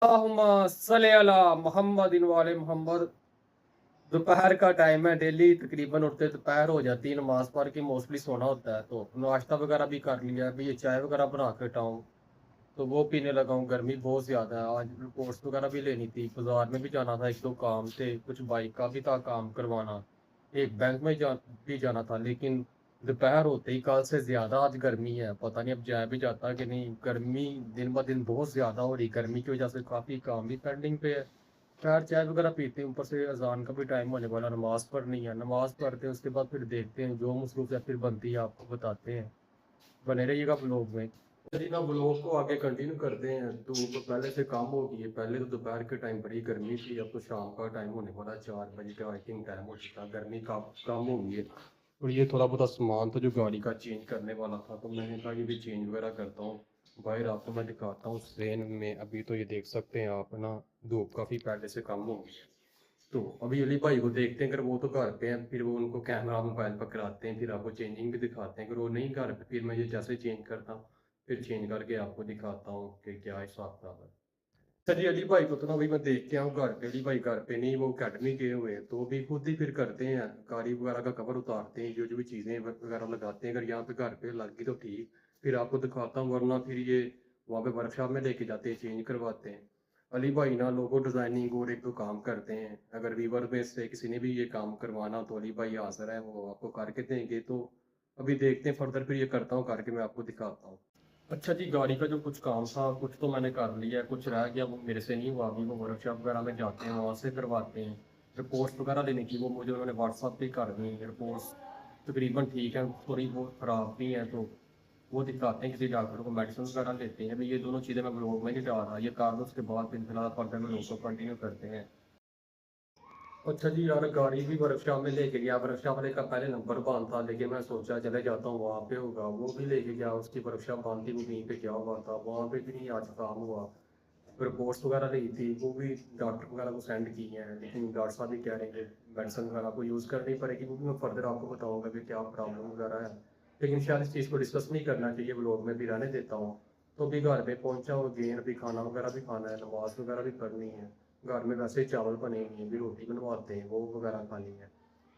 अल्लाहुम्मा सल्ली अला मुहम्मदिन वाले मोहम्मद। दोपहर का टाइम है, डेली तकरीबन उठते दोपहर हो जाती है, नमाज पढ़ के मोस्टली सोना होता है। तो नाश्ता वगैरह भी कर लिया, अभी ये चाय वगैरह बना के हटाऊँ तो वो पीने लगा हूँ। गर्मी बहुत ज़्यादा है। आज रिपोर्ट्स वगैरह भी लेनी थी, बाजार में भी जाना था, एक दो काम थे, कुछ बाइक का भी था काम करवाना, एक बैंक में भी जाना था। लेकिन दोपहर होते ही कल से ज़्यादा आज गर्मी है, पता नहीं अब जाया भी जाता कि नहीं। गर्मी दिन ब दिन बहुत ज़्यादा हो रही, गर्मी की वजह से काफ़ी काम भी पेंडिंग पे है। खैर चाय वगैरह पीते हैं, ऊपर से अजान का भी टाइम होने वाला, नमाज पढ़नी है, नमाज पढ़ते हैं, उसके बाद फिर देखते हैं जो मसरूफियत फिर बनती है आपको बताते हैं। बने रहिएगा ब्लॉग में। चलिए ना ब्लॉग को आगे कंटिन्यू करते हैं। तो पहले से काम हो गई है, पहले तो दोपहर के टाइम बड़ी गर्मी थी, अब तो शाम का टाइम होने वाला, 4 बजे का आई थिंक टाइम हो चुका, गर्मी का कम हो गई है। और ये थोड़ा बहुत सामान था जो गाड़ी का चेंज करने वाला था, तो मैंने कहा ये भी चेंज वगैरह करता हूँ। बाहर आपको मैं दिखाता हूँ ट्रेन में, अभी तो ये देख सकते हैं आप ना, धूप काफ़ी पहले से कम हो गई है। तो अभी अली भाई को देखते हैं, अगर वो तो घर पे हैं फिर वो उनको कैमरा मोबाइल पकड़ाते हैं, फिर आपको चेंजिंग भी दिखाते हैं। अगर वो नहीं घर पे, फिर मैं ये जैसे चेंज करता हूँ, फिर चेंज करके आपको दिखाता हूँ कि क्या हिसाब किताब है। अच्छा जी, अली भाई को तो ना अभी मैं देख के आऊँ घर पे, अली भाई घर पे नहीं, वो अकेडमी गए हुए हैं, तो अभी खुद ही फिर करते हैं, गाड़ी वगैरह का कवर उतारते हैं, जो जो भी चीज़ें वगैरह लगाते हैं। अगर यहाँ पे घर पे लग गई तो ठीक, फिर आपको दिखाता हूँ, वरना फिर ये वहाँ पे वर्कशॉप में लेके जाते हैं, चेंज करवाते हैं। अली भाई ना लोगो डिज़ाइनिंग और एक दो काम करते हैं, अगर वीवर में से किसी ने भी ये काम करवाना तो अली भाई हाजिर है, वो आपको करके देंगे। तो अभी देखते हैं फर्दर, फिर ये करता हूँ करके मैं आपको दिखाता हूँ। अच्छा जी, गाड़ी का जो कुछ काम था कुछ तो मैंने कर लिया है, कुछ रह गया वो मेरे से नहीं हुआ। अभी वो वर्कशॉप वगैरह में जाते हैं, वहाँ से करवाते हैं। रिपोर्ट्स वगैरह लेने की वो मुझे उन्होंने व्हाट्सअप पे कर दी। रिपोर्ट्स तकरीबन ठीक है, थोड़ी बहुत ख़राब नहीं है, तो वो दिखाते हैं किसी डॉक्टर को, मेडिसिन वगैरह लेते हैं। अभी ये दोनों चीज़ें मैं ब्लॉग में नहीं डाल रहा, ये कर दो उसके बाद फिर फिलहाल फर्दर में लोग को कंटिन्यू करते हैं। अच्छा जी यार, गाड़ी भी वर्कशॉप में लेके गया, वर्कशॉप वाले का पहले नंबर बंद था, लेकिन मैं सोचा चले जाता हूँ वहाँ पे होगा, वो भी लेके गया, उसकी वर्कशॉप बंद थी, वो कहीं पे क्या हुआ था, वहाँ पे भी नहीं आज काम हुआ। रिपोर्ट्स वगैरह ली थी, वो भी डॉक्टर वगैरह को सेंड की हैं, लेकिन डॉक्टर साहब भी कह रहे हैं कि मेडिसिन वगैरह को यूज़ करनी पड़ेगी, वो भी मैं फर्दर आपको बताऊँगा कि क्या प्रॉब्लम वगैरह है। लेकिन शायद इस चीज़ को डिस्कस नहीं करना चाहिए ब्लॉग में, भी रहने देता हूँ। तो अभी घर पे पहुँचा हूँ, गेन अभी खाना वगैरह भी खाना है, नमाज वगैरह भी पढ़नी है। घर में वैसे ही चावल बने हुए हैं, अभी रोटी बनवाते हैं, वो वगैरह खानी है।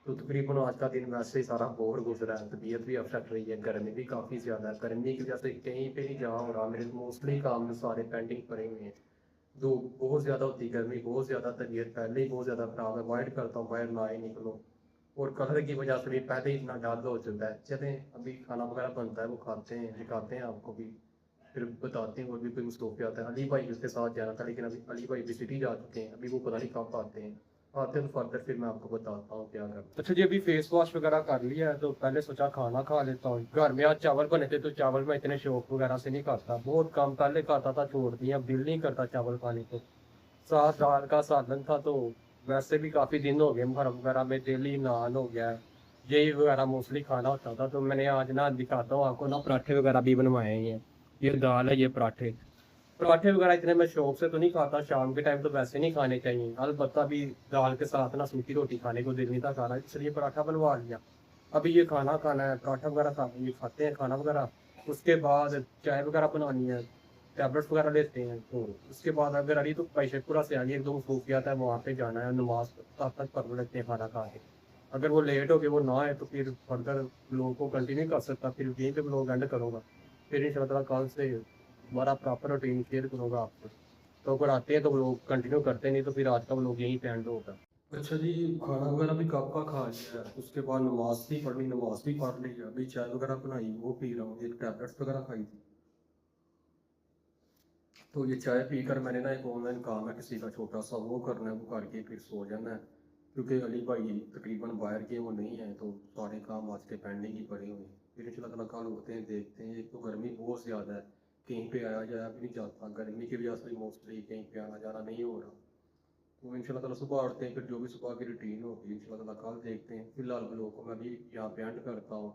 तो तकरीबन आज का दिन वैसे ही सारा बोर गुजरा है, तबीयत भी अपसेट रही है, गर्मी भी काफ़ी ज़्यादा है, गर्मी की वजह से कहीं पे नहीं जा हो रहा, मेरे मोस्टली काम जो सारे पेंडिंग पड़े हुए हैं। धूप बहुत ज़्यादा होती है, गर्मी बहुत ज़्यादा, तबीयत पहले ही बहुत ज़्यादा ख़राब है, अवॉइड करता हूँ बाहर ना ही निकलो। और कलर की वजह से भी पहले ही इतना डल हो चुका है। चलें अभी खाना वगैरह बनता है, वो खाते हैं, दिखाते हैं आपको भी, फिर बताते हैं और भी कोई मसरूफियत है। अली भाई उसके साथ जाना था, लेकिन अभी अली भाई भी सिटी जा चुके हैं, अभी वो पता नहीं कब आते हैं। आते हैं तो फर्दर फिर मैं आपको बताता हूँ क्या करना। अच्छा जी, अभी फेस वॉश वगैरह कर लिया है, तो पहले सोचा खाना खा लेता हूँ। घर में आज चावल बने थे, तो चावल मैं इतने शौक वगैरह से नहीं खाता, बहुत कम पहले खाता था, छोड़ दिया, अब दिल नहीं करता चावल खाने को। साथ दाल का सालन था, तो वैसे भी काफ़ी दिन हो गए, मुहर्रम वगैरह में डेली नान हो गया है, यही वगैरह मोस्टली खाना होता था। तो मैंने आज ना दिखाता हूँ आपको ना, पराठे वगैरह भी बनवाए हैं। ये दाल है, ये पराठे। पराठे वगैरह इतने मैं शौक से तो नहीं खाता, शाम के टाइम तो वैसे नहीं खाने चाहिए, अलबत्ता भी दाल के साथ ना सूखी रोटी खाने को दिल नहीं था खाना, इसलिए पराठा बनवा लिया। अभी ये खाना खाना है, पराठा वगैरह ये खाते हैं खाना वगैरह, उसके बाद चाय वगैरह बनानी है, टैबलेट्स वगैरह लेते हैं। तो उसके बाद अगर अली तो पैशेपुरा से आगे एक दो मसरूफियात है, वहाँ पे जाना है, नमाज तब तक पढ़ लेते हैं खाना खा के। अगर वो लेट हो गए, वो ना आए, तो फिर फर्दर लोगों को कंटिन्यू कर सकता, फिर यहीं पे लोग एंड करूँगा। फिर इंशाल्लाह कल से हमारा प्रॉपर रूटीन शेयर करूँगा आपको। तो अगर आते हैं तो लोग कंटिन्यू करते, नहीं तो फिर आज का लोग यहीं पे एंड होगा। अच्छा जी, खाना वगैरह भी कब का खा लिया है, उसके बाद नमाज भी पढ़नी, नमाज भी पढ़ ली है, अभी चाय वगैरह बनाई वो पी रहा हूँ, एक टैबलेट्स वगैरह खाई थी। तो ये चाय पीकर मैंने ना एक ऑनलाइन काम है किसी का छोटा सा, वो करना है, वो करके फिर सो जाना है। क्योंकि अली भाई तकरीबन बाहर के वो नहीं है, तो सारे काम आज के पेंडिंग ही पड़े हुए हैं। फिर इंशाल्लाह ताला कल होते हैं, देखते हैं। एक तो गर्मी बहुत ज़्यादा है, कहीं पे आया जाया भी नहीं जाता, गर्मी की वजह से मोस्टली कहीं पे आना जाना नहीं हो रहा। तो इंशाल्लाह ताला सुबह उठते हैं, फिर जो भी सुबह की रूटीन होगी इंशाल्लाह ताला कल देखते हैं। फिलहाल ब्लॉग को मैं भी यहाँ पे एंड करता हूँ।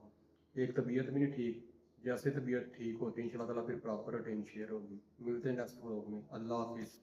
एक तबीयत भी नहीं ठीक, जैसे तबीयत ठीक होती है इंशाल्लाह ताला फिर प्रॉपर रूटीन शेयर होगी। मिलते हैं नेक्स्ट ब्लॉग में। अल्लाह हाफिज़।